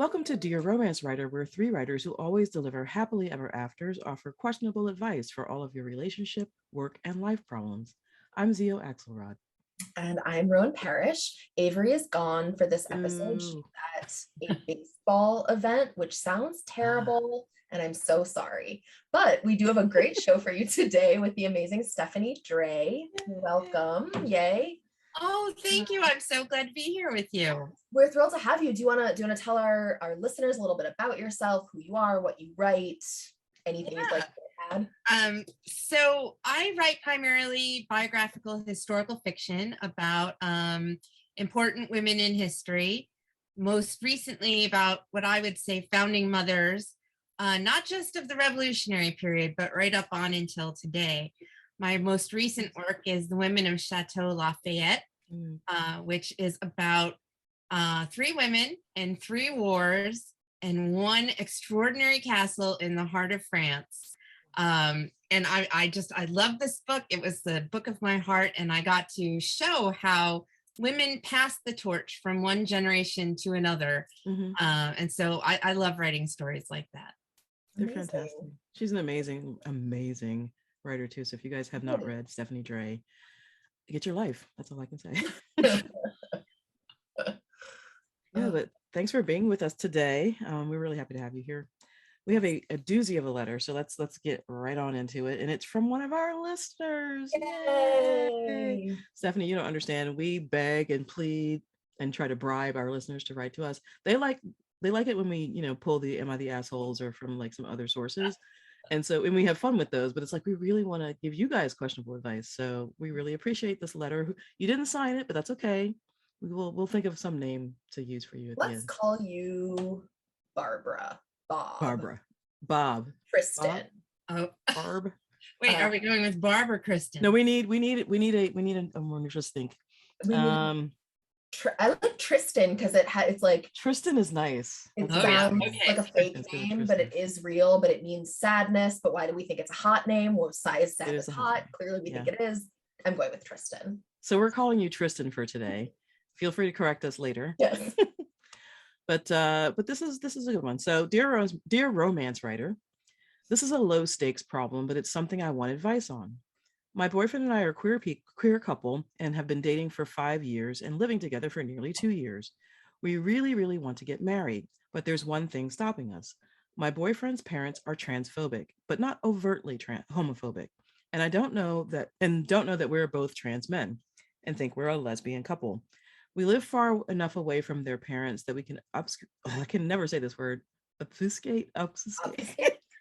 Welcome to Dear Romance Writer, where three writers who always deliver happily ever afters offer questionable advice for all of your relationship, work, and life problems. I'm Zio Axelrod. And I'm Roan Parrish. Avery is gone for this episode. She's Ooh. at a baseball event, which sounds terrible, and I'm so sorry. But we do have a great show for you today with the amazing Stephanie Dray. Welcome. Yay. Oh, thank you. I'm so glad to be here with you. We're thrilled to have you. Do you want to tell our listeners a little bit about yourself, who you are, what you write, anything you'd like to add? So I write primarily biographical historical fiction about important women in history, most recently about what I would say founding mothers, not just of the Revolutionary period, but right up on until today. My most recent work is The Women of Chateau Lafayette, which is about three women and three wars and one extraordinary castle in the heart of France. And I love this book. It was the book of my heart, and I got to show how women passed the torch from one generation to another. And so I love writing stories like that. They're fantastic. She's an amazing writer too. So if you guys have not read Stephanie Dray, get your life. That's all I can say. Yeah, but thanks for being with us today. We're really happy to have you here. We have a doozy of a letter, so let's get right on into it. And it's from one of our listeners. Yay! Stephanie, you don't understand. We beg and plead and try to bribe our listeners to write to us. They like it when we, pull the Am I the Assholes or from like some other sources. And we have fun with those, but it's like we really want to give you guys questionable advice. So we really appreciate this letter. You didn't sign it, but that's okay. We'll think of some name to use for you at the end. Let's call you Barbara. Bob. Kristen. Oh, Barb. Wait, are we going with Barb or Kristen? No, we need a more interesting. I like Tristan because it's like Tristan is nice. It sounds like a fake name, but it is real, but it means sadness. But why do we think it's a hot name? Well, is sadness hot? Clearly we think it is. I'm going with Tristan. So we're calling you Tristan for today. Feel free to correct us later. Yes. But this is a good one. So dear romance writer, this is a low stakes problem, but it's something I want advice on. My boyfriend and I are queer couple and have been dating for 5 years and living together for nearly 2 years. We really, really want to get married, but there's one thing stopping us. My boyfriend's parents are transphobic, but not overtly homophobic. And I don't know that we're both trans men and think we're a lesbian couple. We live far enough away from their parents that we can I can never say this word. Obfuscate.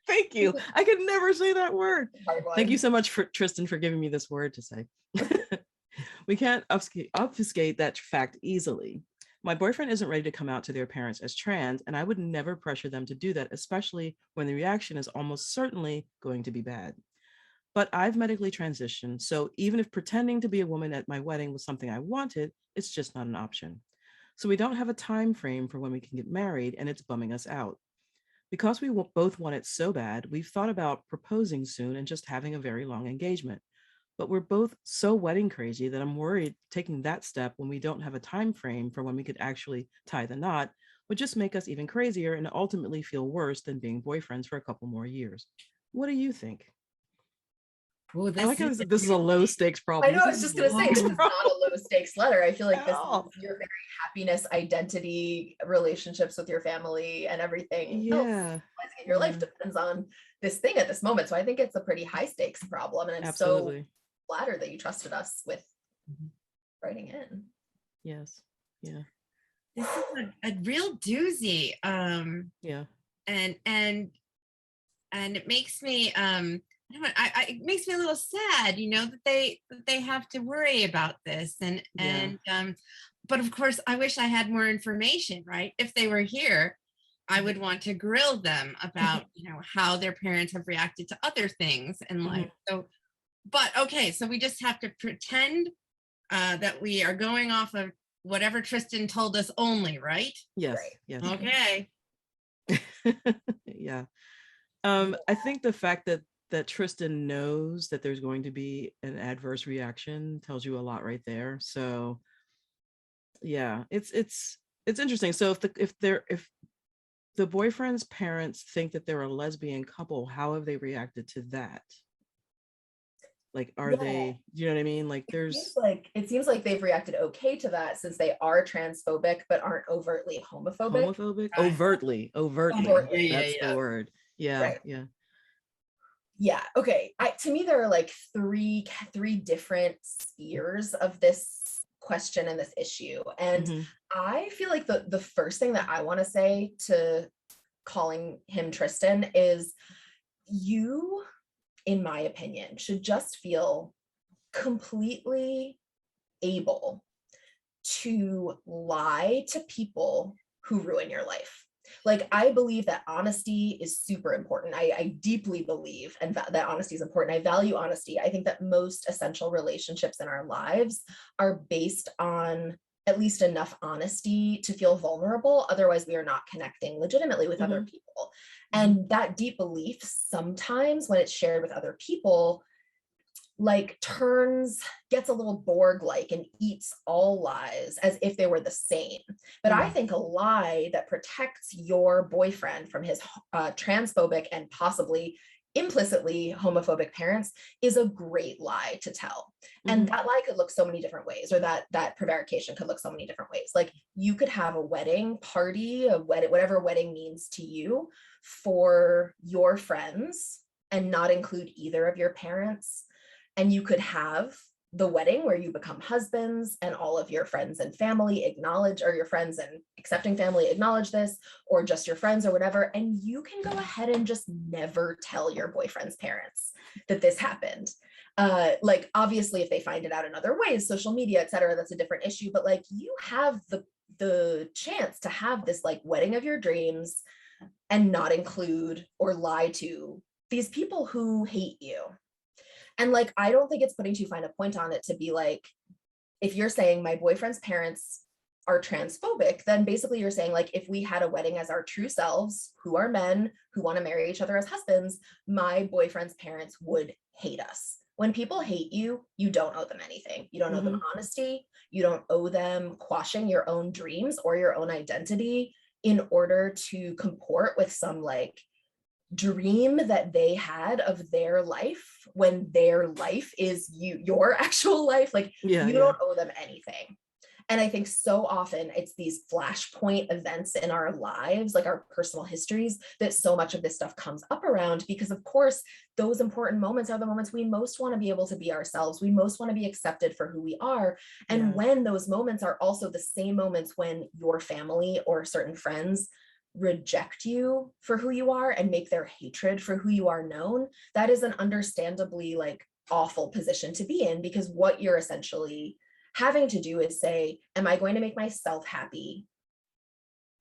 Thank you. I could never say that word. Thank you so much for Tristan for giving me this word to say. We can't obfuscate that fact easily. My boyfriend isn't ready to come out to their parents as trans, and I would never pressure them to do that, especially when the reaction is almost certainly going to be bad. But I've medically transitioned, so even if pretending to be a woman at my wedding was something I wanted, it's just not an option. So we don't have a time frame for when we can get married, and it's bumming us out. Because we both want it so bad, we've thought about proposing soon and just having a very long engagement. But we're both so wedding crazy that I'm worried taking that step when we don't have a time frame for when we could actually tie the knot would just make us even crazier and ultimately feel worse than being boyfriends for a couple more years. What do you think? Oh, this is a low stakes problem. I know, I was just going to say, this is not a low stakes letter. I feel like this is your very happiness, identity, relationships with your family and everything. Yeah. Your life depends on this thing at this moment. So I think it's a pretty high stakes problem. And I'm so flattered that you trusted us with writing in. Yes. Yeah. This is a real doozy. Yeah. And it makes me it makes me a little sad, that they have to worry about this. But of course, I wish I had more information, right? If they were here, I would want to grill them about, how their parents have reacted to other things in life. So, but okay, so we just have to pretend that we are going off of whatever Tristan told us only, right? Yes. Right. Yes. Okay. Yeah. I think the fact that Tristan knows that there's going to be an adverse reaction tells you a lot right there. So yeah, it's interesting. So if the boyfriend's parents think that they're a lesbian couple. How have they reacted to that? Like, are Yeah. they, you know what I mean? Like Seems there's like it seems like they've reacted okay to that since they are transphobic but aren't overtly homophobic. homophobic, Right. overtly. Overtly. That's the Yeah. word. Yeah, Right. yeah. Yeah. Okay. To me, there are like three different spheres of this question and this issue. And Mm-hmm. I feel like the first thing that I want to say to calling him Tristan is you, in my opinion, should just feel completely able to lie to people who ruin your life. Like, I believe that honesty is super important. I deeply believe that honesty is important. I value honesty. I think that most essential relationships in our lives are based on at least enough honesty to feel vulnerable. Otherwise, we are not connecting legitimately with other people. And that deep belief, sometimes when it's shared with other people, like gets a little Borg like and eats all lies as if they were the same. But I think a lie that protects your boyfriend from his transphobic and possibly implicitly homophobic parents is a great lie to tell. And that lie could look so many different ways, or that prevarication could look so many different ways. Like, you could have a wedding party, a wedding, whatever wedding means to you, for your friends and not include either of your parents. And you could have the wedding where you become husbands and all of your friends and family acknowledge, or your friends and accepting family acknowledge this, or just your friends or whatever. And you can go ahead and just never tell your boyfriend's parents that this happened. Like, obviously, if they find it out in other ways, social media, etc., that's a different issue. But like, you have the chance to have this like wedding of your dreams and not include or lie to these people who hate you. And like, I don't think it's putting too fine a point on it to be like, if you're saying my boyfriend's parents are transphobic, then basically you're saying, like, if we had a wedding as our true selves, who are men who want to marry each other as husbands, my boyfriend's parents would hate us. When people hate you, you don't owe them anything. You don't owe them honesty. You don't owe them quashing your own dreams or your own identity in order to comport with some like dream that they had of their life, when their life is your actual life. Like, you don't owe them anything. And I think so often it's these flashpoint events in our lives, like our personal histories, that so much of this stuff comes up around, because of course those important moments are the moments we most want to be able to be ourselves. We most want to be accepted for who we are. And when those moments are also the same moments when your family or certain friends reject you for who you are and make their hatred for who you are known, that is an understandably like awful position to be in, because what you're essentially having to do is say, am I going to make myself happy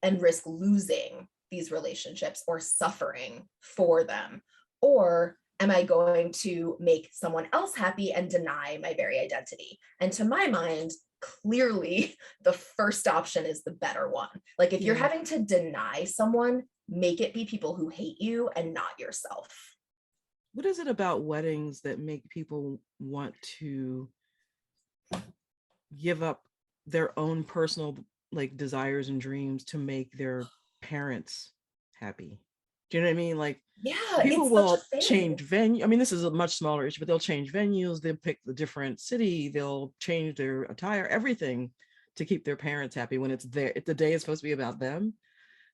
and risk losing these relationships or suffering for them? Or am I going to make someone else happy and deny my very identity? And to my mind, clearly the first option is the better one. Like, if you're having to deny someone, make it be people who hate you and not yourself. What is it about weddings that make people want to give up their own personal like desires and dreams to make their parents happy? Do you know what I mean? Like, people will change venue. I mean, this is a much smaller issue, but they'll change venues, they'll pick the different city, they'll change their attire, everything to keep their parents happy when it's there. The day is supposed to be about them.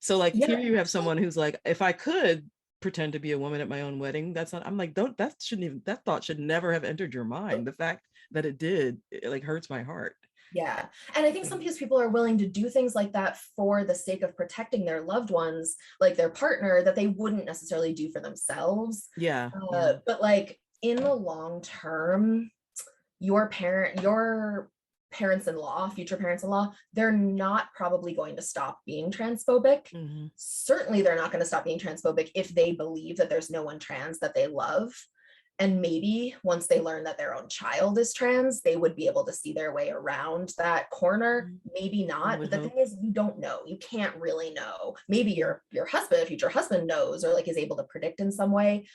So like, here you have someone who's like, if I could pretend to be a woman at my own wedding, that's not, I'm like, that thought should never have entered your mind. The fact that it did, it like hurts my heart. Yeah. And I think sometimes people are willing to do things like that for the sake of protecting their loved ones, like their partner, that they wouldn't necessarily do for themselves. But like, in the long term, your parents-in-law, future parents-in-law, they're not probably going to stop being transphobic. Certainly they're not going to stop being transphobic if they believe that there's no one trans that they love. And maybe once they learn that their own child is trans, they would be able to see their way around that corner. Maybe not. But the thing is, you don't know. You can't really know. Maybe your husband, future husband, knows, or like is able to predict in some way.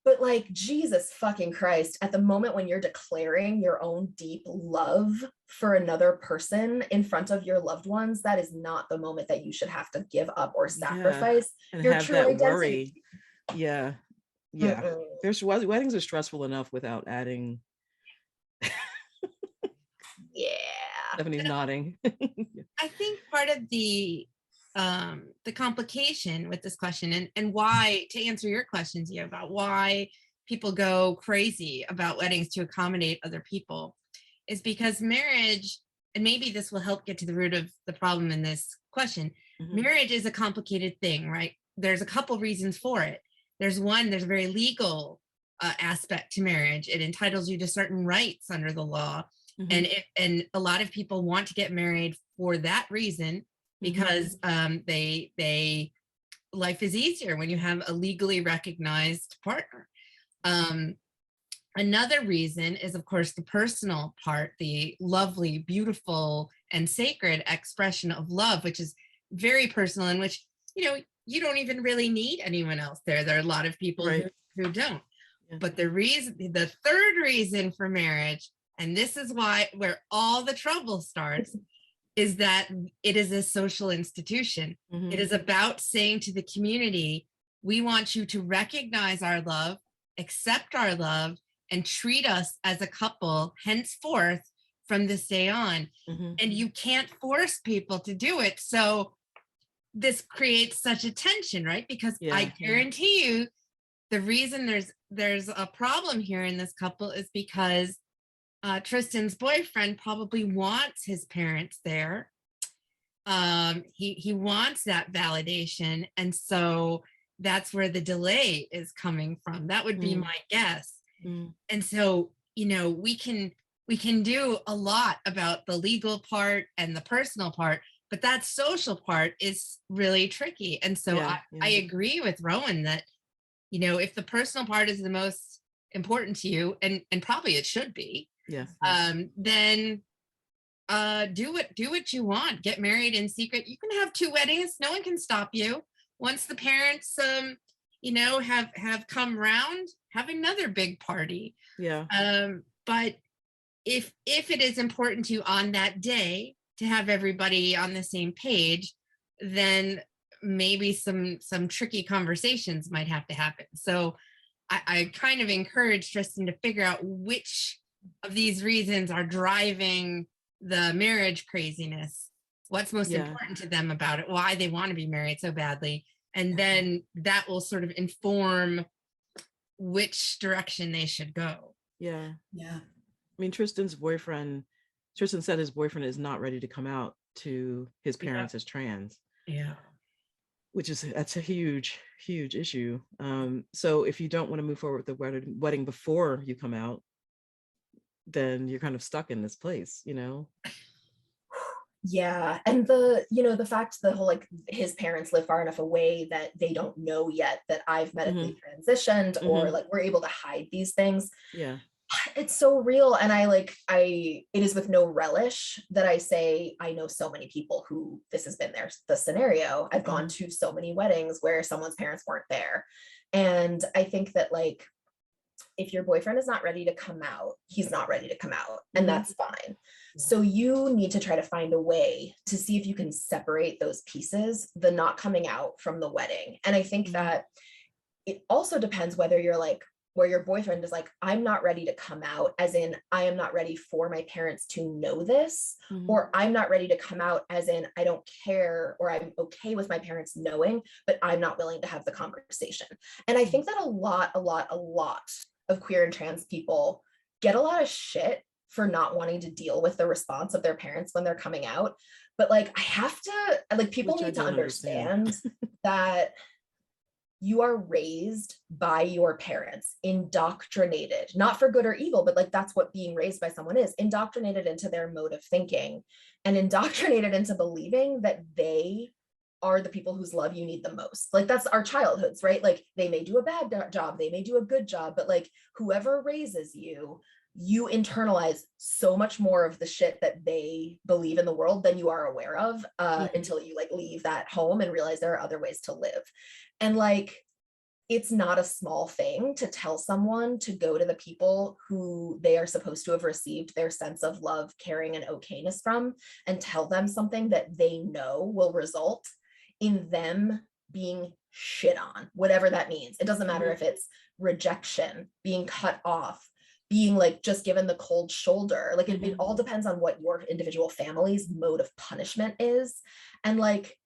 But like, Jesus fucking Christ, at the moment when you're declaring your own deep love for another person in front of your loved ones, that is not the moment that you should have to give up or sacrifice and your have true that identity. worry. Yeah. There's weddings are stressful enough without adding. Yeah. Stephanie's nodding. I think part of the complication with this question, and why, to answer your questions, yeah, about why people go crazy about weddings to accommodate other people, is because marriage, and maybe this will help get to the root of the problem in this question. Marriage is a complicated thing, right? There's a couple reasons for it. There's a very legal aspect to marriage. It entitles you to certain rights under the law. And a lot of people want to get married for that reason, because they life is easier when you have a legally recognized partner. Another reason is, of course, the personal part, the lovely, beautiful, and sacred expression of love, which is very personal, in which, you don't even really need anyone else there. There are a lot of people who don't. Yeah. But the third reason for marriage, and this is where all the trouble starts, is that it is a social institution. It is about saying to the community, we want you to recognize our love, accept our love, and treat us as a couple henceforth from this day on. And you can't force people to do it. So this creates such a tension, right? Because I guarantee you, the reason there's a problem here in this couple is because Tristan's boyfriend probably wants his parents there. He wants that validation, and so that's where the delay is coming from. That would be my guess. And so, we can do a lot about the legal part and the personal part, but that social part is really tricky. And so I agree with Roan that, if the personal part is the most important to you, and probably it should be, then do what you want. Get married in secret. You can have 2 weddings. No one can stop you. Once the parents have come round, have another big party. But if it is important to you on that day to have everybody on the same page, then maybe some tricky conversations might have to happen. So I kind of encourage Tristan to figure out which of these reasons are driving the marriage craziness, what's most important to them about it, why they want to be married so badly, and then that will sort of inform which direction they should go. I mean, Tristan said his boyfriend is not ready to come out to his parents as trans, that's a huge issue. So if you don't want to move forward with the wedding before you come out, then you're kind of stuck in this place, Yeah. And the fact, the whole, like, his parents live far enough away that they don't know yet that I've medically transitioned, or like we're able to hide these things. It's so real. And it is with no relish that I say, I know so many people who this has been the scenario. I've gone to so many weddings where someone's parents weren't there. And I think that, like, if your boyfriend is not ready to come out, he's not ready to come out, and that's fine. So you need to try to find a way to see if you can separate those pieces, the not coming out from the wedding. And I think that it also depends whether you're like, where your boyfriend is like, I'm not ready to come out, as in I am not ready for my parents to know this, or I'm not ready to come out as in I don't care, or I'm okay with my parents knowing, but I'm not willing to have the conversation. And I think that a lot of queer and trans people get a lot of shit for not wanting to deal with the response of their parents when they're coming out. But like, people need to understand that you are raised by your parents, indoctrinated, not for good or evil, but like, that's what being raised by someone is, indoctrinated into their mode of thinking, and indoctrinated into believing that they are the people whose love you need the most. Like, that's our childhoods, right? Like, they may do a bad job, they may do a good job, but like, whoever raises you internalize so much more of the shit that they believe in the world than you are aware of, until you like leave that home and realize there are other ways to live. And like, it's not a small thing to tell someone to go to the people who they are supposed to have received their sense of love, caring, and okayness from, and tell them something that they know will result in them being shit on, whatever that means. It doesn't matter if it's rejection, being cut off, being like just given the cold shoulder. Like it all depends on what your individual family's mode of punishment is. And like,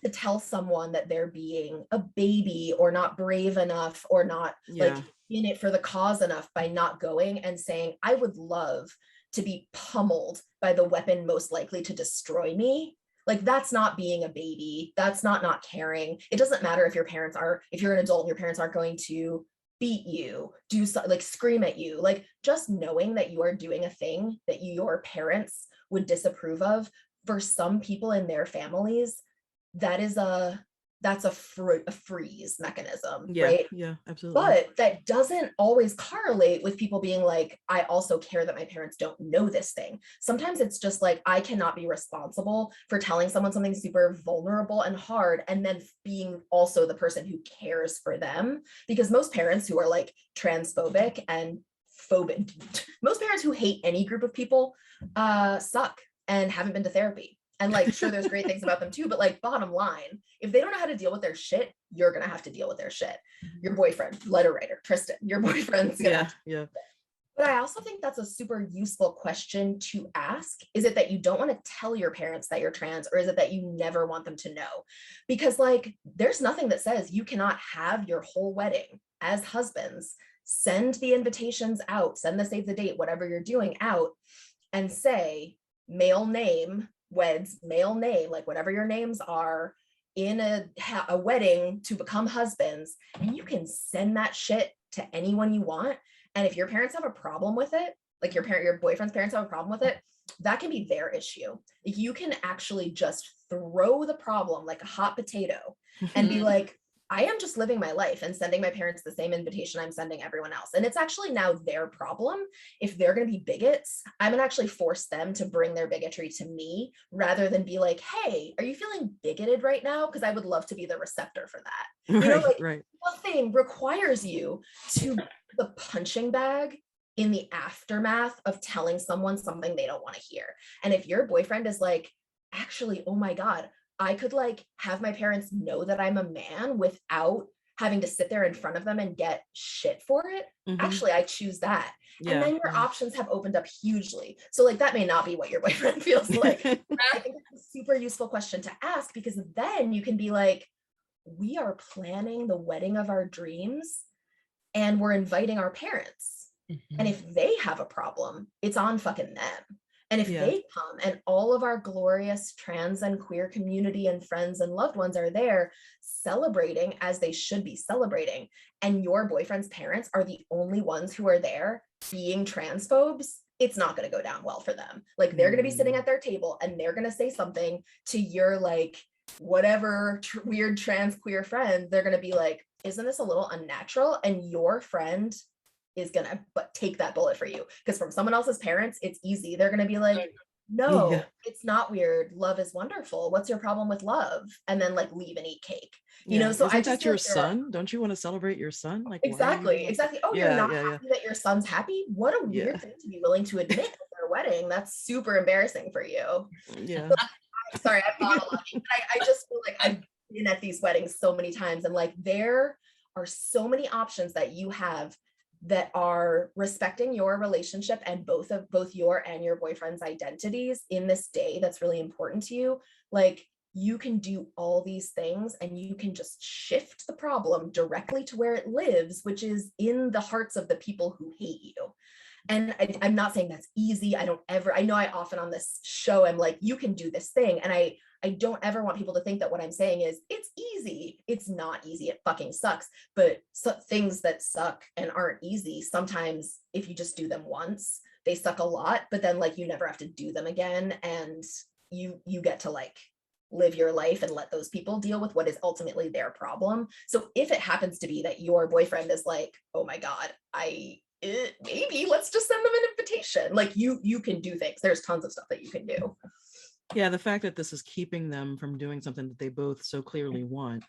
to tell someone that they're being a baby or not brave enough or not like in it for the cause enough by not going and saying, I would love to be pummeled by the weapon most likely to destroy me. Like, that's not being a baby. That's not caring. It doesn't matter if if you're an adult and your parents aren't going to beat you, do so, like scream at you. Like, just knowing that you are doing a thing that your parents would disapprove of, for some people in their families, that's a freeze mechanism, right? Yeah, absolutely. But that doesn't always correlate with people being like, I also care that my parents don't know this thing. Sometimes it's just like, I cannot be responsible for telling someone something super vulnerable and hard and then being also the person who cares for them. Because most parents who are like transphobic and phobic, most parents who hate any group of people suck and haven't been to therapy. And like, sure, there's great things about them too, but like, bottom line, if they don't know how to deal with their shit, you're gonna have to deal with their shit. Your boyfriend, letter writer, Tristan, your boyfriend's gonna But I also think that's a super useful question to ask. Is it that you don't want to tell your parents that you're trans, or is it that you never want them to know? Because like, there's nothing that says you cannot have your whole wedding as husbands, send the invitations out, send the save the date, whatever you're doing out, and say male name weds, male name, like whatever your names are, in a wedding to become husbands, and you can send that shit to anyone you want. And if your parents have a problem with it, like your boyfriend's parents have a problem with it, that can be their issue. You can actually just throw the problem like a hot potato and be like, I am just living my life and sending my parents the same invitation I'm sending everyone else. And it's actually now their problem. If they're going to be bigots, I'm going to actually force them to bring their bigotry to me rather than be like, hey, are you feeling bigoted right now? Because I would love to be the receptor for that. You know, like, nothing requires you to the punching bag in the aftermath of telling someone something they don't want to hear. And if your boyfriend is like, actually, oh my God, I could like have my parents know that I'm a man without having to sit there in front of them and get shit for it. Actually, I choose that. And then your options have opened up hugely. So like, that may not be what your boyfriend feels like. I think that's a super useful question to ask, because then you can be like, we are planning the wedding of our dreams and we're inviting our parents. And if they have a problem, it's on fucking them. And if they come and all of our glorious trans and queer community and friends and loved ones are there celebrating as they should be celebrating, and your boyfriend's parents are the only ones who are there being transphobes, it's not going to go down well for them. Like, they're going to be sitting at their table and they're going to say something to your like whatever weird trans queer friend. They're going to be like, isn't this a little unnatural? And your friend is gonna take that bullet for you, because from someone else's parents, it's easy. They're gonna be like, no, it's not weird. Love is wonderful. What's your problem with love? And then like leave and eat cake. You know, so isn't that your son? Don't you want to celebrate your son? Like, exactly. Oh, you're not happy that your son's happy? What a weird thing to be willing to admit at their wedding. That's super embarrassing for you. So, sorry, I'm monologuing. I just feel like I've been at these weddings so many times, and like, there are so many options that you have that are respecting your relationship and both your and your boyfriend's identities in this day that's really important to you. Like, you can do all these things and you can just shift the problem directly to where it lives, which is in the hearts of the people who hate you. And I'm not saying that's easy. I know I often on this show, I'm like, you can do this thing. And I don't ever want people to think that what I'm saying is it's easy. It's not easy. It fucking sucks. But things that suck and aren't easy, sometimes if you just do them once, they suck a lot, but then like, you never have to do them again. And you get to like live your life and let those people deal with what is ultimately their problem. So if it happens to be that your boyfriend is like, oh my God, maybe let's just send them an invitation. Like, you can do things. There's tons of stuff that you can do. Yeah, the fact that this is keeping them from doing something that they both so clearly want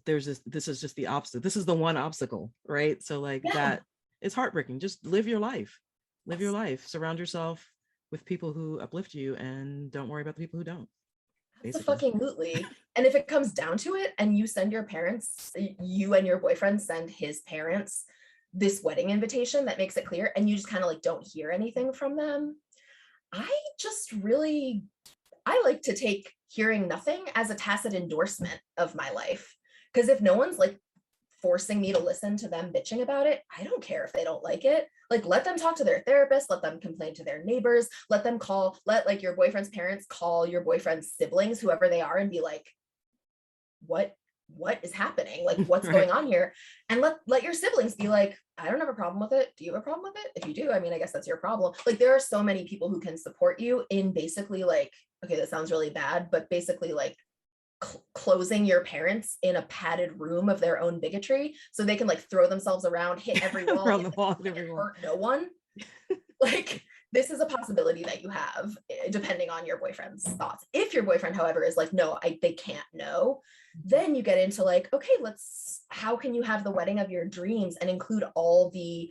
there's this is just the opposite. This is the one obstacle, right? So like Yeah. that, it's heartbreaking. Just live your life. Live your Yes. life. Surround yourself with people who uplift you, and don't worry about the people who don't. Basically. Absolutely. And if it comes down to it, and you send your parents, you and your boyfriend send his parents this wedding invitation that makes it clear, and you just kind of like don't hear anything from them, I like to take hearing nothing as a tacit endorsement of my life. Because if no one's like forcing me to listen to them bitching about it, I don't care if they don't like it. Like, let them talk to their therapist, let them complain to their neighbors, let like your boyfriend's parents call your boyfriend's siblings, whoever they are, and be like, what is happening? Like, what's Right. going on here? And let your siblings be like, I don't have a problem with it. Do you have a problem with it? If you do, I mean, I guess that's your problem. Like, there are so many people who can support you in basically like, okay, that sounds really bad, but basically like closing your parents in a padded room of their own bigotry so they can like throw themselves around, hit every wall, Around the wall, and every wall. hurt no one. Like, this is a possibility that you have, depending on your boyfriend's thoughts. If your boyfriend, however, is like, no, they can't know, then you get into like, okay, how can you have the wedding of your dreams and include all the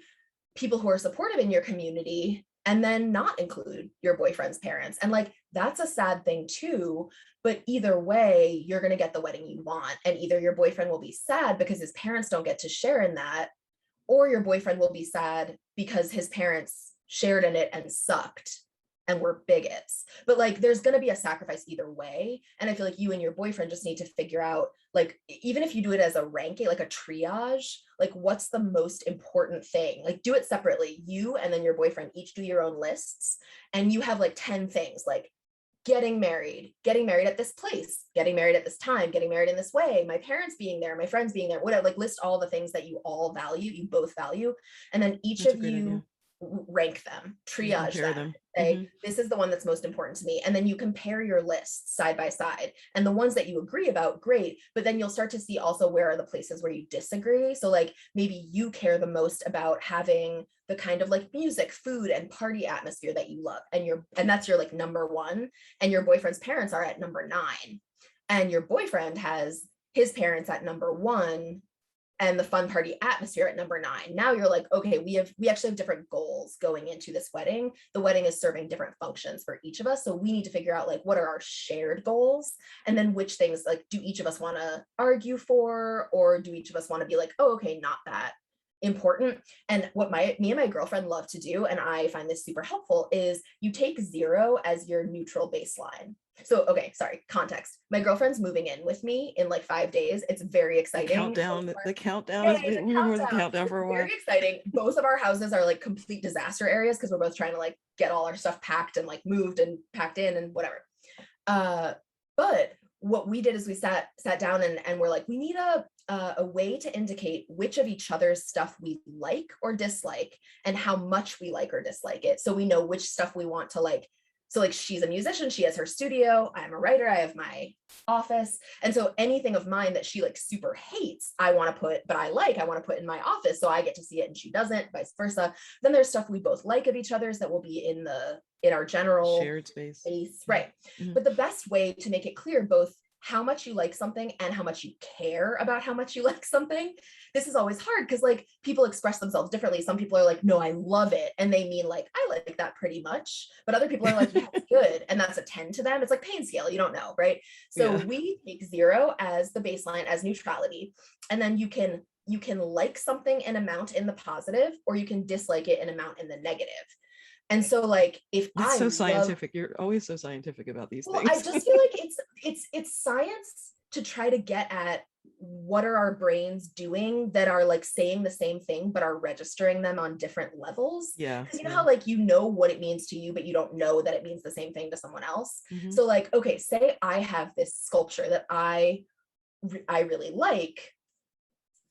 people who are supportive in your community, and then not include your boyfriend's parents? And like, that's a sad thing too. But either way, you're going to get the wedding you want. And either your boyfriend will be sad because his parents don't get to share in that, or your boyfriend will be sad because his parents shared in it and sucked and were bigots. But like, there's going to be a sacrifice either way. And I feel like you and your boyfriend just need to figure out, like, even if you do it as a ranking, like a triage, like what's the most important thing? Like, do it separately. You and then your boyfriend each do your own lists, and you have like 10 things, like getting married at this place, getting married at this time, getting married in this way, my parents being there, my friends being there, whatever. Like, list all the things that you all value, you both value, and then each That's of you idea. rank them, triage them, say, this is the one that's most important to me. And then you compare your lists side by side, and the ones that you agree about, great, but then you'll start to see also where are the places where you disagree. So like, maybe you care the most about having the kind of like music, food, and party atmosphere that you love, and that's your like number one, and your boyfriend's parents are at number 9, and your boyfriend has his parents at number 1 and the fun party atmosphere at number 9. Now you're like, okay, we actually have different goals going into this wedding. The wedding is serving different functions for each of us. So we need to figure out like, what are our shared goals? And then which things like do each of us want to argue for, or do each of us want to be like, oh, okay, not that important. And what me and my girlfriend love to do, and I find this super helpful, is you take 0 as your neutral baseline. So, okay, sorry, context. My girlfriend's moving in with me in like 5 days. It's very exciting. The countdown. We've been working the countdown for a while. Very exciting. Both of our houses are like complete disaster areas because we're both trying to like get all our stuff packed and like moved and packed in and whatever. But what we did is we sat down and we're like, we need a way to indicate which of each other's stuff we like or dislike and how much we like or dislike it. So we know which stuff we want to like. So like, she's a musician, she has her studio, I'm a writer, I have my office. And so anything of mine that she like super hates, I want to put, but I want to put in my office so I get to see it and she doesn't, vice versa. Then there's stuff we both like of each other's that will be in our general shared space. Right. Mm-hmm. But the best way to make it clear both how much you like something and how much you care about how much you like something. This is always hard because like people express themselves differently. Some people are like, no, I love it. And they mean like, I like that pretty much. But other people are like, yeah, it's good. And that's a 10 to them. It's like pain scale. You don't know. Right. So we take 0 as the baseline, as neutrality. And then you can like something in amount in the positive, or you can dislike it in amount in the negative. And so like, if it's so scientific, you're always so scientific about these things. I just feel like it's science to try to get at what are our brains doing that are like saying the same thing, but are registering them on different levels. Yeah. Because you know how like, you know what it means to you, but you don't know that it means the same thing to someone else. Mm-hmm. So like, okay, say I have this sculpture that I really like,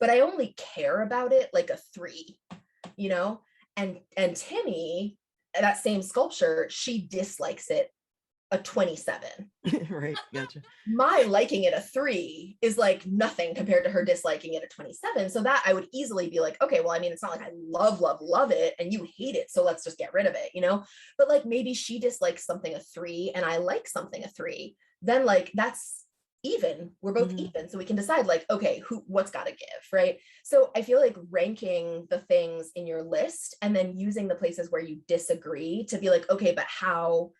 but I only care about it like a 3, you know, and Timmy, that same sculpture, she dislikes it a 27. Right, gotcha. My liking it a 3 is like nothing compared to her disliking it a 27. So that I would easily be like, okay, well, I mean, it's not like I love it and you hate it, so let's just get rid of it, you know? But like, maybe she dislikes something a 3 and I like something a 3. Then like, that's even. We're both Mhm. even. So we can decide like, okay, what's got to give, right? So I feel like ranking the things in your list and then using the places where you disagree to be like, okay, but how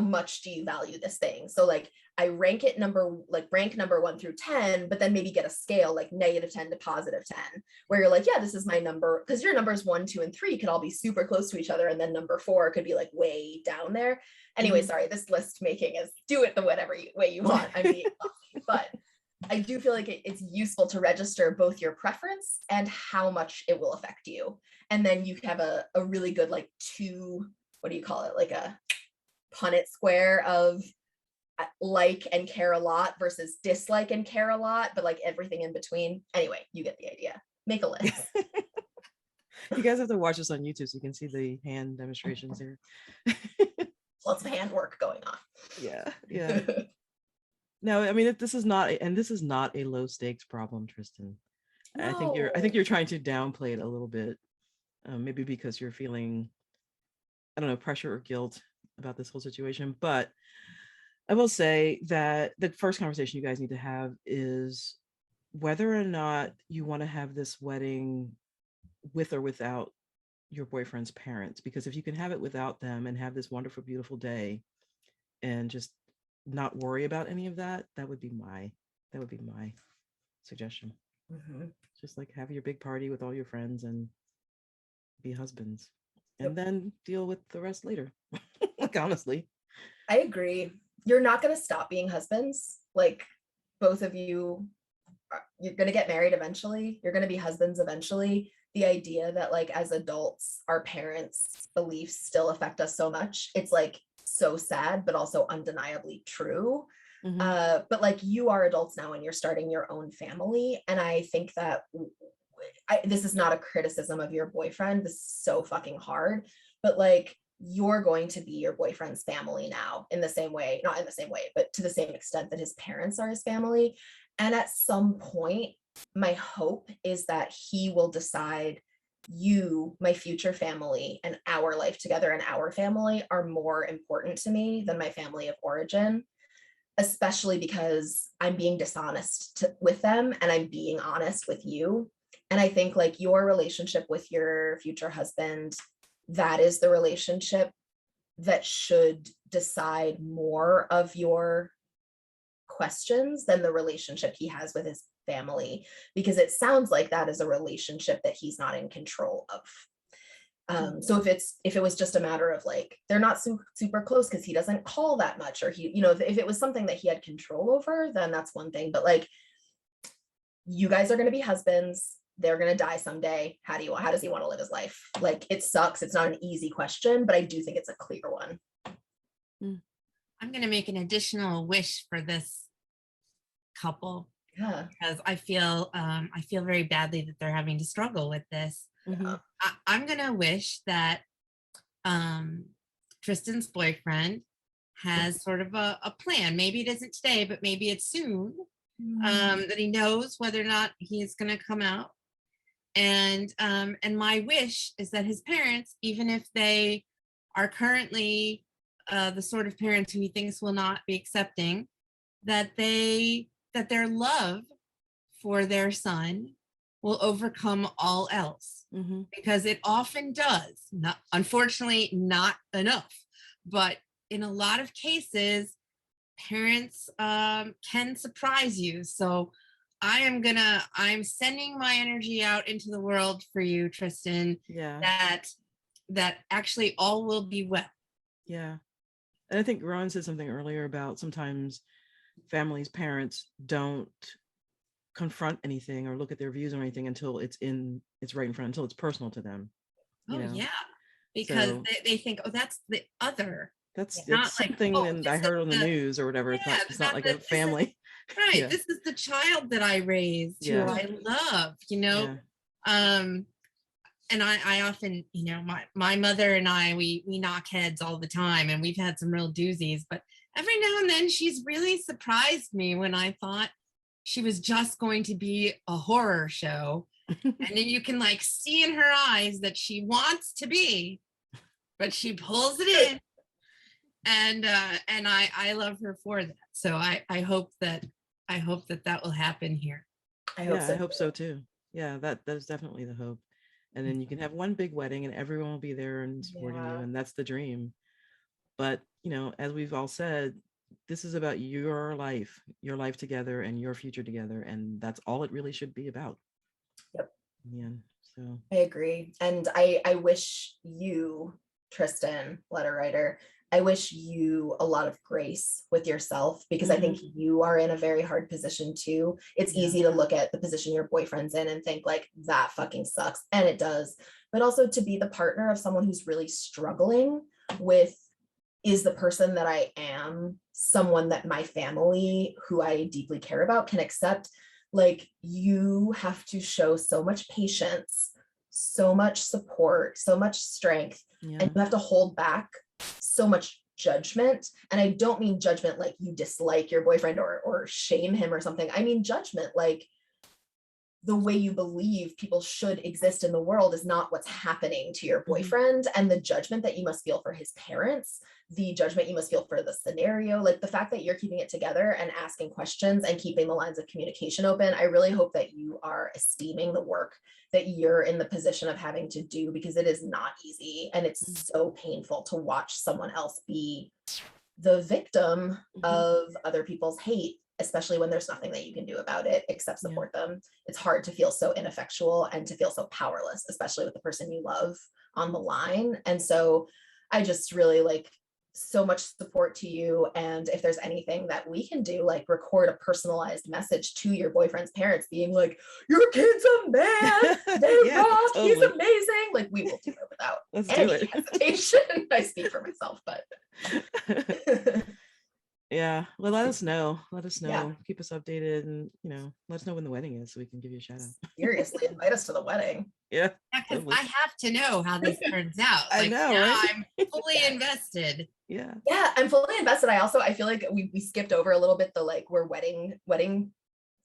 much do you value this thing? So like I rank number 1 through 10, but then maybe get a scale like -10 to +10, where you're like, yeah, this is my number, because your numbers 1, 2, and 3 could all be super close to each other, and then number 4 could be like way down there. Anyway, sorry, this list making is do it the whatever way you want. I'm being funny, but I do feel like it's useful to register both your preference and how much it will affect you. And then you have a really good like what do you call it? Like a Punnett square of like and care a lot versus dislike and care a lot, but like everything in between. Anyway, you get the idea. Make a list. You guys have to watch this on YouTube so you can see the hand demonstrations here. Lots of handwork going on. Yeah. No, I mean, this is not a low stakes problem, Tristan. No. I think you're trying to downplay it a little bit, maybe because you're feeling, I don't know, pressure or guilt about this whole situation. But I will say that the first conversation you guys need to have is whether or not you want to have this wedding with or without your boyfriend's parents. Because if you can have it without them and have this wonderful, beautiful day and just not worry about any of that, that would be my suggestion. Just like have your big party with all your friends and be husbands, and then deal with the rest later. Like, honestly, I agree. You're not going to stop being husbands. Like, both of you, you're going to get married eventually. You're going to be husbands eventually. The idea that like as adults, our parents' beliefs still affect us so much, it's like so sad, but also undeniably true. But like you are adults now and you're starting your own family. And I think that this is not a criticism of your boyfriend. This is so fucking hard, but like you're going to be your boyfriend's family now in the same way, not in the same way, but to the same extent that his parents are his family. And at some point, my hope is that he will decide you, my future family, and our life together and our family are more important to me than my family of origin, especially because I'm being dishonest with them and I'm being honest with you. And I think like your relationship with your future husband, that is the relationship that should decide more of your questions than the relationship he has with his family, because it sounds like that is a relationship that he's not in control of. So if it was just a matter of like they're not super close because he doesn't call that much, or he, if it was something that he had control over, then that's one thing. But like you guys are going to be husbands, they're going to die someday. How does he want to live his life? Like it sucks. It's not an easy question, but I do think it's a clear one. I'm going to make an additional wish for this couple. Yeah. Because I feel very badly that they're having to struggle with this. I'm going to wish that Tristan's boyfriend has sort of a plan. Maybe it isn't today, but maybe it's soon. That he knows whether or not he is going to come out. And my wish is that his parents, even if they are currently the sort of parents who he thinks will not be accepting, that their love for their son will overcome all else, because it often does. Not, unfortunately, not enough, but in a lot of cases, parents can surprise you. So I'm sending my energy out into the world for you, Tristan. Yeah. That actually all will be well. Yeah. And I think Roan said something earlier about sometimes families, parents don't confront anything or look at their views or anything until it's right in front, until it's personal to them. Yeah. Because they think, oh, that's the other. That's something that I heard on the news or whatever. It's not like a family. Right. Yeah. This is the child that I raised, who I love, and I often, my mother and I, we knock heads all the time, and we've had some real doozies, but every now and then she's really surprised me when I thought she was just going to be a horror show. And then you can like see in her eyes that she wants to be, but she pulls it in. And I love her for that. So I hope that I hope that that will happen here. I hope Yeah, so. I hope so too. Yeah, that's definitely the hope. And then you can have one big wedding and everyone will be there and supporting you, Yeah. and that's the dream. But, as we've all said, this is about your life together and your future together, and that's all it really should be about. Yep. Yeah. So I agree. And I wish you, Tristan, letter writer, I wish you a lot of grace with yourself, because I think you are in a very hard position too. It's Yeah. easy to look at the position your boyfriend's in and think like that fucking sucks. And it does. But also to be the partner of someone who's really struggling with, is the person that I am someone that my family, who I deeply care about, can accept? Like, you have to show so much patience, so much support, so much strength, Yeah. and you have to hold back so much judgment. And I don't mean judgment like you dislike your boyfriend or shame him or something. I mean judgment like the way you believe people should exist in the world is not what's happening to your boyfriend, and the judgment that you must feel for his parents, the judgment you must feel for the scenario, like the fact that you're keeping it together and asking questions and keeping the lines of communication open. I really hope that you are esteeming the work that you're in the position of having to do, because it is not easy and it's so painful to watch someone else be the victim of other people's hate, especially when there's nothing that you can do about it except support them. It's hard to feel so ineffectual and to feel so powerless, especially with the person you love on the line. And so I just really like so much support to you. And if there's anything that we can do, like record a personalized message to your boyfriend's parents being like, your kid's a man, they rock, totally. he's amazing. Like, we will do it without any hesitation. I speak for myself, but yeah, well, let us know. Yeah. Keep us updated, and let us know when the wedding is so we can give you a shout out. Seriously, invite us to the wedding. Yeah, because I have to know how this turns out. I Like, know, now right? I'm fully invested. Yeah, I'm fully invested. I feel like we skipped over a little bit the like we're wedding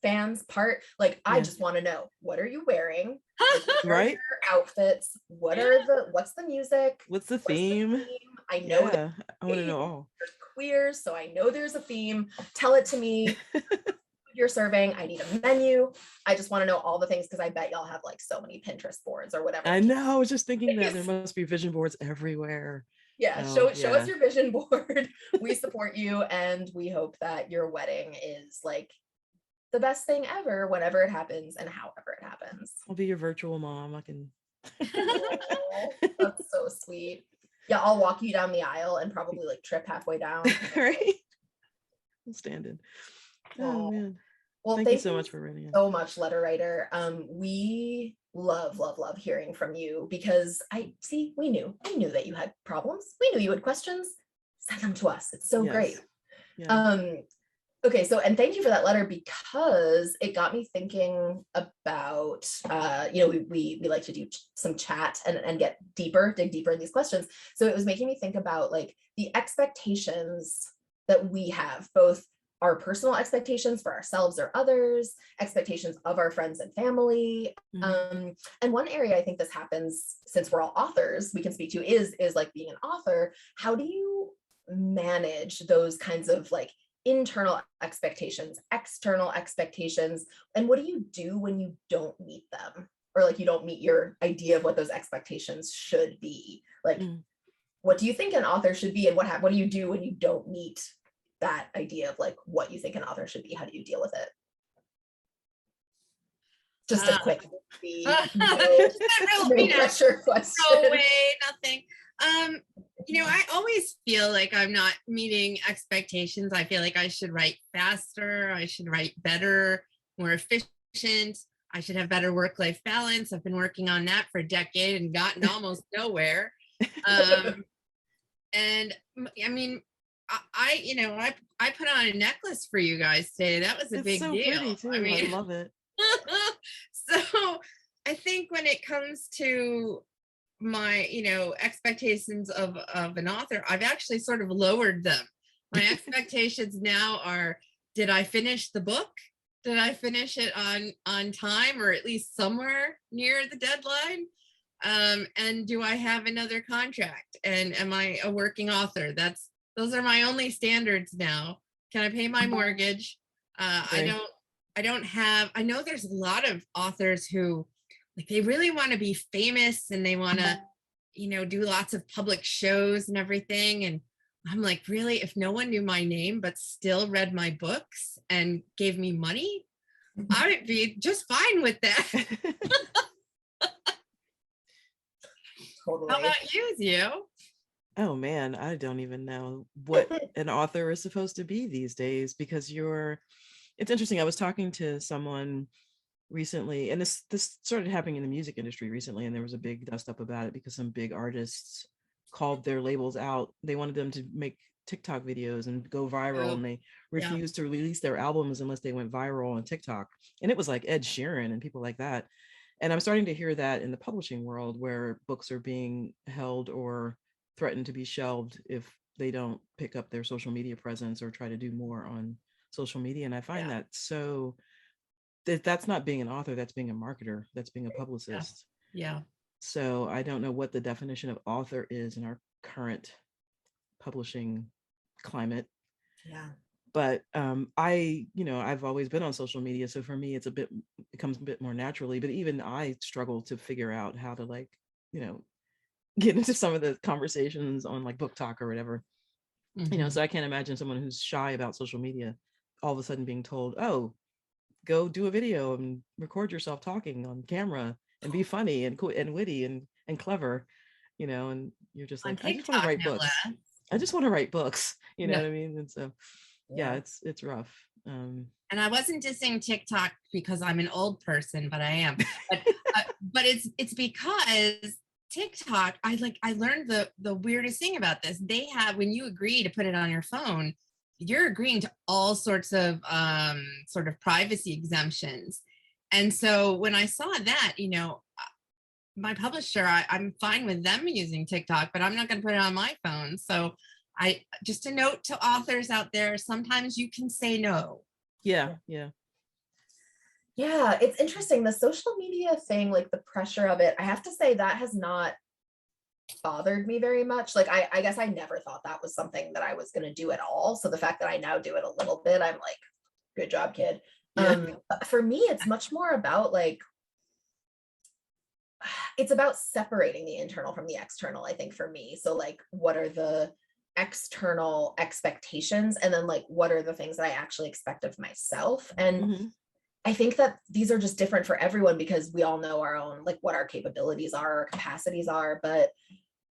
fans part. Like, I just want to know, what are you wearing? Like, what are your outfits? What's the music? What's the theme? I know I want to know all. Queer, so I know there's a theme. Tell it to me. You're serving. I need a menu. I just want to know all the things, because I bet y'all have like so many Pinterest boards or whatever. I know. I was just thinking that there must be vision boards everywhere. Yeah, show us your vision board. We support you, and we hope that your wedding is like the best thing ever, whenever it happens and however it happens. I'll be your virtual mom. I can. Oh, that's so sweet. Yeah, I'll walk you down the aisle and probably like trip halfway down. Right. I'm standing. Oh man. Well, thank you so much for writing it. So much, letter writer. We love hearing from you, because we knew that you had problems. We knew you had questions. Send them to us. It's so great. Yeah. Okay, so, and thank you for that letter, because it got me thinking about, we like to do some chat and dig deeper in these questions. So it was making me think about like the expectations that we have, both our personal expectations for ourselves or others, expectations of our friends and family. And one area I think this happens, since we're all authors, we can speak to is like being an author. How do you manage those kinds of like internal expectations, external expectations, and what do you do when you don't meet them, or like you don't meet your idea of what those expectations should be? Like, what do you think an author should be, and what do you do when you don't meet that idea of like what you think an author should be? How do you deal with it? Just a quick no pressure question. No way, nothing. I always feel like I'm not meeting expectations. I feel like I should write faster. I should write better, more efficient. I should have better work-life balance. I've been working on that for a decade and gotten almost nowhere. And I mean, I put on a necklace for you guys today. That was a big deal. Pretty too. I mean, I love it. So I think when it comes to my, expectations of an author, I've actually sort of lowered them. My expectations now are, did I finish the book? Did I finish it on time, or at least somewhere near the deadline? And do I have another contract? And am I a working author? Those are my only standards now. Can I pay my mortgage? Right. I know there's a lot of authors who like they really want to be famous and they want to, do lots of public shows and everything. And I'm like, really, if no one knew my name but still read my books and gave me money, I would be just fine with that. Totally. How about you? Oh man, I don't even know what an author is supposed to be these days, because it's interesting. I was talking to someone recently, and this started happening in the music industry recently, and there was a big dust up about it because some big artists called their labels out. They wanted them to make TikTok videos and go viral, Oh, and they yeah. refused to release their albums unless they went viral on TikTok. And it was like Ed Sheeran and people like that. And I'm starting to hear that in the publishing world, where books are being held or threatened to be shelved if they don't pick up their social media presence or try to do more on social media. And I find Yeah. that so that's not being an author, that's being a marketer, that's being a Yeah. publicist. Yeah. So I don't know what the definition of author is in our current publishing climate. Yeah. But I've always been on social media, so for me it comes a bit more naturally. But even I struggle to figure out how to, like, you know get into some of the conversations on like Book Talk or whatever. So I can't imagine someone who's shy about social media all of a sudden being told, oh, go do a video and record yourself talking on camera and be funny and cool and witty and clever, and you're just On like, I just want to TikTok, write no books. less. I just want to write books. You know No. what I mean? And so, yeah, Yeah. it's rough. And I wasn't dissing TikTok because I'm an old person, but I am. But it's because TikTok, I learned the weirdest thing about this. They have, when you agree to put it on your phone, you're agreeing to all sorts of sort of privacy exemptions. And so when I saw that, my publisher, I'm fine with them using TikTok, but I'm not going to put it on my phone. So just a note to authors out there, sometimes you can say no. Yeah. Yeah, it's interesting. The social media thing, like the pressure of it, I have to say that has not bothered me very much. Like, I guess I never thought that was something that I was going to do at all. So the fact that I now do it a little bit, I'm like, good job, kid. Yeah. But for me, it's much more about like, it's about separating the internal from the external, I think, for me. So like, what are the external expectations? And then like, what are the things that I actually expect of myself? And Mm-hmm. I think that these are just different for everyone because we all know our own, like what our capabilities are, our capacities are. But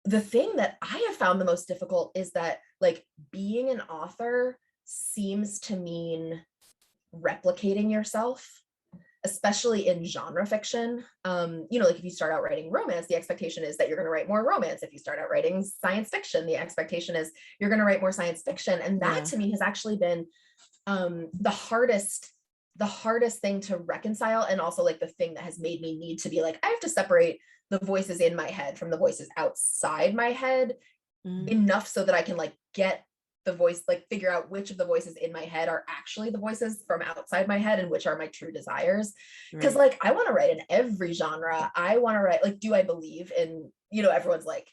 the thing that I have found the most difficult is that like being an author seems to mean replicating yourself, especially in genre fiction. Like if you start out writing romance, the expectation is that you're going to write more romance. If you start out writing science fiction, the expectation is you're going to write more science fiction. And that to me has actually been the hardest thing to reconcile, and also like the thing that has made me need to be like, I have to separate the voices in my head from the voices outside my head enough so that I can like get the voice, like figure out which of the voices in my head are actually the voices from outside my head and which are my true desires. Because like I want to write in every genre. I want to write, like, do I believe in, everyone's like,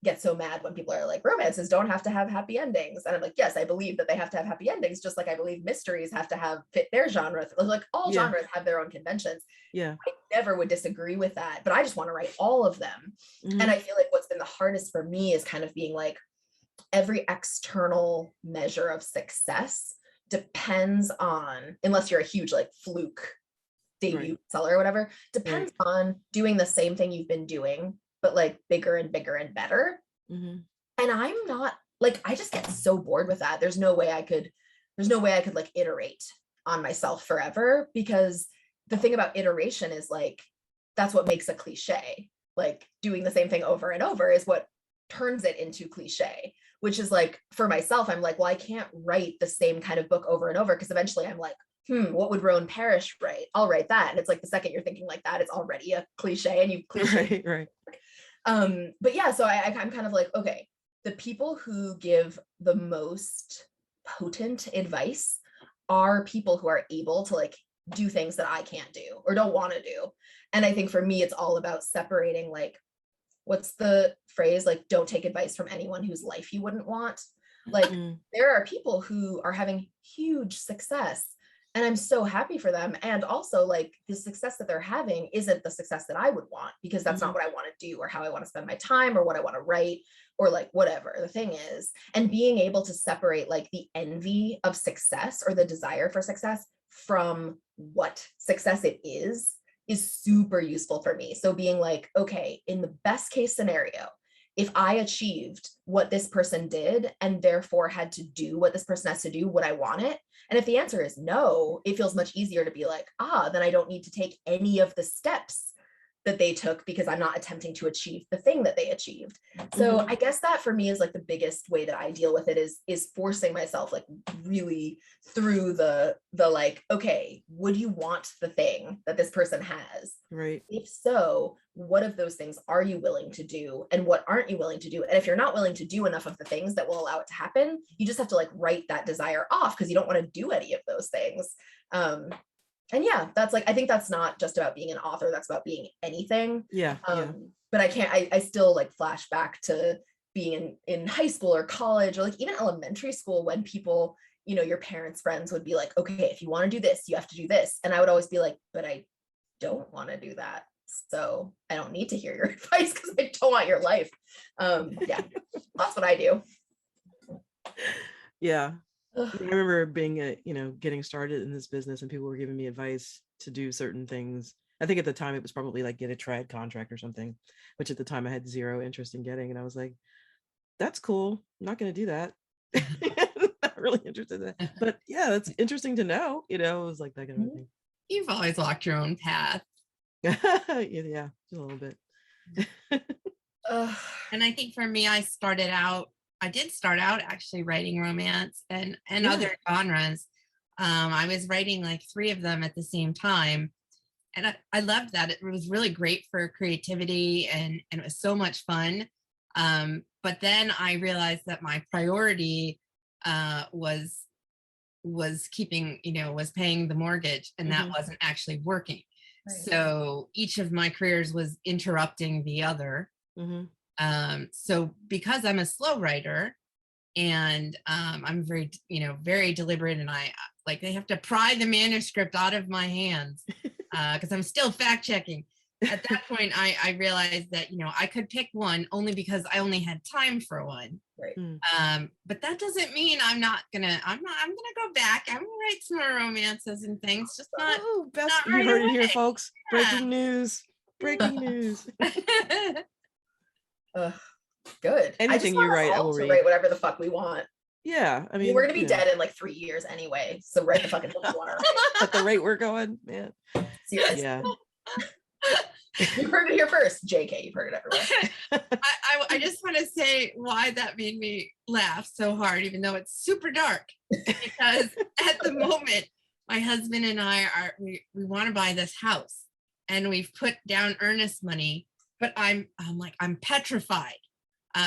get so mad when people are like, romances don't have to have happy endings. And I'm like, yes, I believe that they have to have happy endings, just like I believe mysteries have to fit their genre. Like all genres have their own conventions. Yeah. I never would disagree with that, but I just want to write all of them. And I feel like what's been the hardest for me is kind of being like, every external measure of success depends on, unless you're a huge like fluke debut seller or whatever, depends on doing the same thing you've been doing, but like bigger and bigger and better. And I'm not like, I just get so bored with that. There's no way I could like iterate on myself forever, because the thing about iteration is like, that's what makes a cliche. Like doing the same thing over and over is what turns it into cliche, which is like, for myself, I'm like, well, I can't write the same kind of book over and over, because eventually I'm like, what would Roan Parrish write? I'll write that. And it's like, the second you're thinking like that, it's already a cliche, and you cliche. Right. But yeah, so I'm kind of like, okay, the people who give the most potent advice are people who are able to like do things that I can't do or don't want to do. And I think for me, it's all about separating, like, what's the phrase? Like, don't take advice from anyone whose life you wouldn't want. Like, there are people who are having huge success And I'm so happy for them. And also, like, the success that they're having isn't the success that I would want, because that's not what I want to do, or how I want to spend my time, or what I want to write, or like whatever the thing is. And being able to separate like the envy of success, or the desire for success, from what success it is super useful for me. So being like, okay, in the best case scenario, if I achieved what this person did and therefore had to do what this person has to do, would I want it? And if the answer is no, it feels much easier to be like, then I don't need to take any of the steps that they took, because I'm not attempting to achieve the thing that they achieved. So I guess that for me is like the biggest way that I deal with it, is forcing myself like really through the like, okay, would you want the thing that this person has? Right. If so, what of those things are you willing to do, and what aren't you willing to do? And if you're not willing to do enough of the things that will allow it to happen, you just have to like write that desire off, because you don't want to do any of those things. And yeah, that's like, I think that's not just about being an author, that's about being anything. Yeah. But I still like flash back to being in high school or college, or like even elementary school, when people, you know, your parents' friends would be like, okay, if you want to do this, you have to do this. And I would always be like, but I don't want to do that. So I don't need to hear your advice, because I don't want your life. Yeah, that's what I do. Yeah. I remember being getting started in this business, and people were giving me advice to do certain things. I think at the time it was probably like get a trad contract or something, which at the time I had zero interest in getting. And I was like, that's cool. I'm not going to do that. Not really interested in that. But yeah, that's interesting to know. It was like that kind of thing. You've always walked your own path. Yeah, just a little bit. And I think for me, I did start out actually writing romance and other genres. I was writing like 3 of them at the same time. And I loved that. It was really great for creativity, and it was so much fun. But then I realized that my priority was keeping, was paying the mortgage, and that wasn't actually working. Right. So each of my careers was interrupting the other. So because I'm a slow writer, and I'm very, very deliberate, and they have to pry the manuscript out of my hands because I'm still fact checking. At that point, I realized that, I could pick one only because I only had time for one. Right. But that doesn't mean I'm gonna go back. I'm gonna write some more romances and things. Just not. Best. Not You right heard away. it here, folks. Yeah. Breaking news. Breaking news. Good. Anything you write, I will read. Write whatever the fuck we want. Yeah, I mean, we're gonna be dead in like 3 years anyway, so write the fucking book you want to write. At the rate we're going, man. Seriously. Yeah. You heard it here first, JK. You've heard it everywhere. I just want to say why that made me laugh so hard, even though it's super dark. Because at the moment, my husband and I we want to buy this house, and we've put down earnest money, but I'm petrified.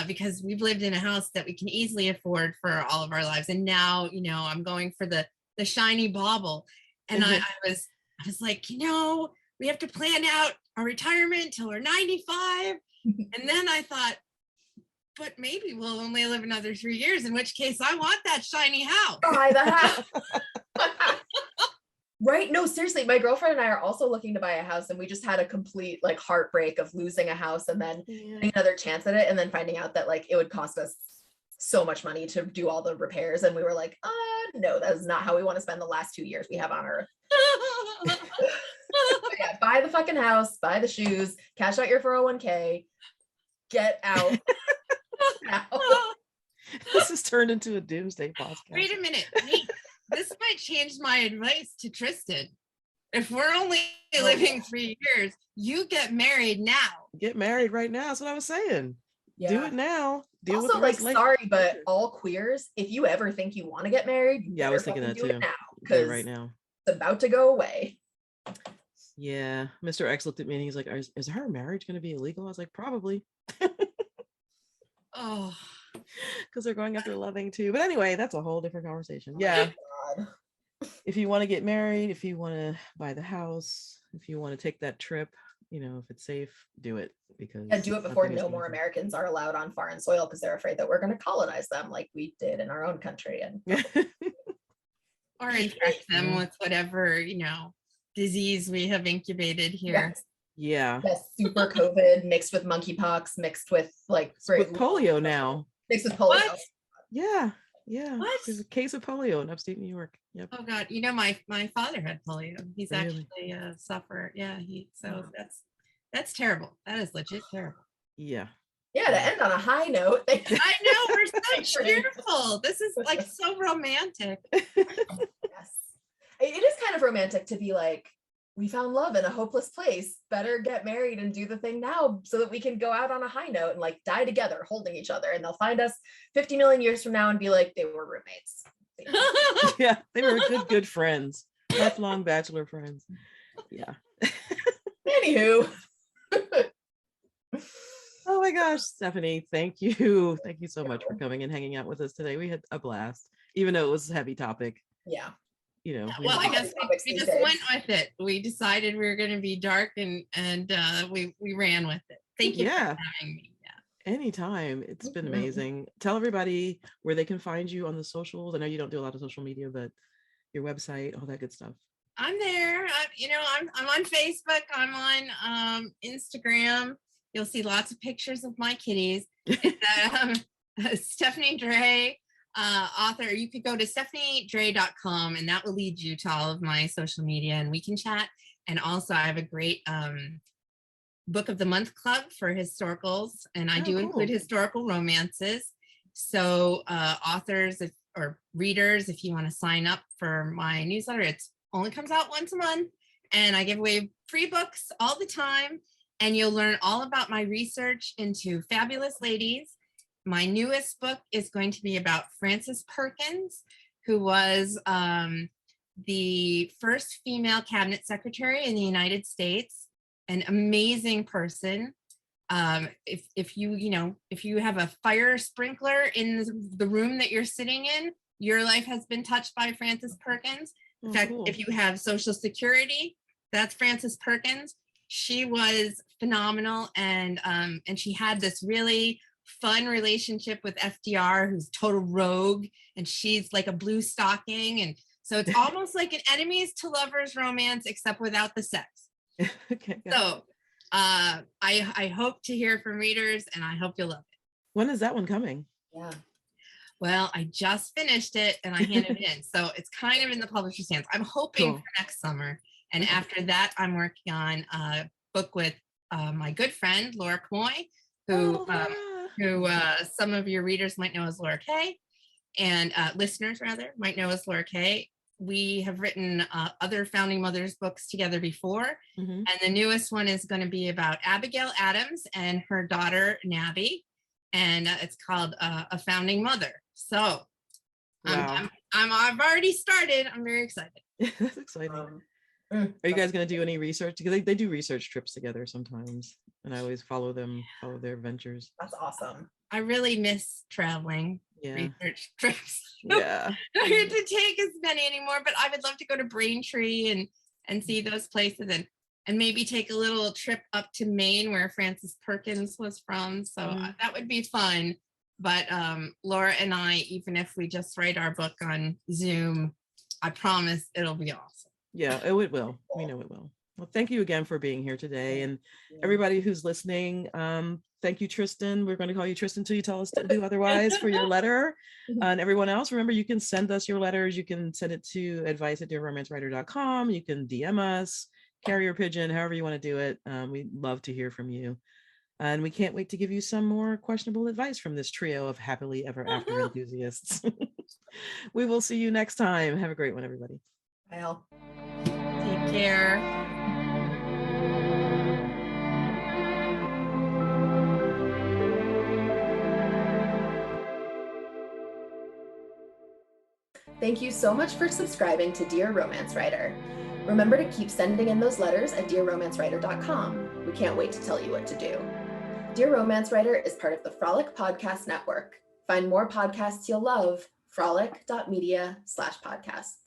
Because we've lived in a house that we can easily afford for all of our lives, and now I'm going for the shiny bauble, and I was like, we have to plan out our retirement till we're 95, and then I thought, but maybe we'll only live another 3 years, in which case I want that shiny house. Buy the house. Right? No, seriously, my girlfriend and I are also looking to buy a house, and we just had a complete like heartbreak of losing a house and then getting another chance at it, and then finding out that like it would cost us so much money to do all the repairs, and we were like, no, that is not how we want to spend the last 2 years we have on earth. Yeah, buy the fucking house, buy the shoes, cash out your 401k, get out. This has turned into a doomsday podcast. Wait a minute. This might change my advice to Tristan. If we're only living 3 years, you get married now. Get married right now. That's what I was saying. Yeah. Do it now. Deal also, with like, sorry, but all queers, if you ever think you want to get married, yeah, I was thinking that too. Now, because right now it's about to go away. Yeah, Mr. X looked at me and he's like, "Is her marriage going to be illegal?" I was like, "Probably." Oh, because they're going after loving too. But anyway, that's a whole different conversation. Yeah. If you want to get married, if you want to buy the house, if you want to take that trip, if it's safe, do it, because do it before no more Americans are allowed on foreign soil, because they're afraid that we're going to colonize them like we did in our own country. And or infect them with whatever, disease we have incubated here. Yeah. Yes, super COVID mixed with monkeypox, mixed with like With polio now. Mixed with polio. What? Yeah. What? There's a case of polio in upstate New York. Yep. Oh God, my father had polio. He's Really? actually a sufferer. Yeah, that's terrible. That is legit terrible. Yeah. Yeah, to end on a high note. I know, we're so cheerful. This is like so romantic. Yes. It is kind of romantic to be like, we found love in a hopeless place. Better get married and do the thing now so that we can go out on a high note and like die together holding each other. And they'll find us 50 million years from now and be like, they were roommates. Yeah, they were good friends. Lifelong bachelor friends. Yeah. Anywho. Oh my gosh, Stephanie, thank you. Thank you so much for coming and hanging out with us today. We had a blast, even though it was a heavy topic. Yeah. Well, I guess we just went with it. We decided we were going to be dark and we ran with it. Thank you for having me. Yeah. Anytime. It's been amazing. Tell everybody where they can find you on the socials. I know you don't do a lot of social media, but your website, all that good stuff. I'm there. I'm on Facebook. I'm on Instagram. You'll see lots of pictures of my kitties. It's Stephanie Dray, author. You could go to stephaniedray.com and that will lead you to all of my social media and we can chat. And also I have a great book of the month club for historicals and I do include historical romances. So authors or readers, if you want to sign up for my newsletter, it only comes out once a month and I give away free books all the time. And you'll learn all about my research into fabulous ladies. My newest book is going to be about Frances Perkins, who was the first female cabinet secretary in the United States, an amazing person. If you have a fire sprinkler in the room that you're sitting in, your life has been touched by Frances Perkins. In fact, if you have Social Security, that's Frances Perkins. She was phenomenal and she had this really fun relationship with FDR, who's total rogue, and she's like a blue stocking. And so it's almost like an enemies to lovers romance, except without the sex. Okay. So I hope to hear from readers and I hope you'll love it. When is that one coming? Yeah. Well, I just finished it and I handed it in. So it's kind of in the publisher's hands. I'm hoping for next summer. And after that, I'm working on a book with my good friend, Laura Coy, who some of your readers might know as Laura Kay, and listeners rather might know as Laura Kay. We have written other Founding Mothers books together before. And the newest one is going to be about Abigail Adams and her daughter, Nabby. And it's called A Founding Mother. So I've already started. I'm very excited. That's exciting. Are you guys going to do any research? Because they do research trips together sometimes, and I always follow their ventures. That's awesome. I really miss traveling research trips. Yeah. I don't get to take as many anymore, but I would love to go to Braintree and see those places and maybe take a little trip up to Maine where Frances Perkins was from. So that would be fun. But Laura and I, even if we just write our book on Zoom, I promise it'll be awesome. Yeah, it will. We know it will. Well, thank you again for being here today. And everybody who's listening, thank you, Tristan. We're going to call you Tristan until you tell us to do otherwise for your letter. And everyone else, remember, you can send us your letters. You can send it to advice@dearromancewriter.com. You can DM us, carrier pigeon, however you want to do it. We'd love to hear from you. And we can't wait to give you some more questionable advice from this trio of happily ever after enthusiasts. We will see you next time. Have a great one, everybody. Bye. Take care. Thank you so much for subscribing to Dear Romance Writer. Remember to keep sending in those letters at dearromancewriter.com. We can't wait to tell you what to do. Dear Romance Writer is part of the Frolic Podcast Network. Find more podcasts you'll love, frolic.media/podcasts.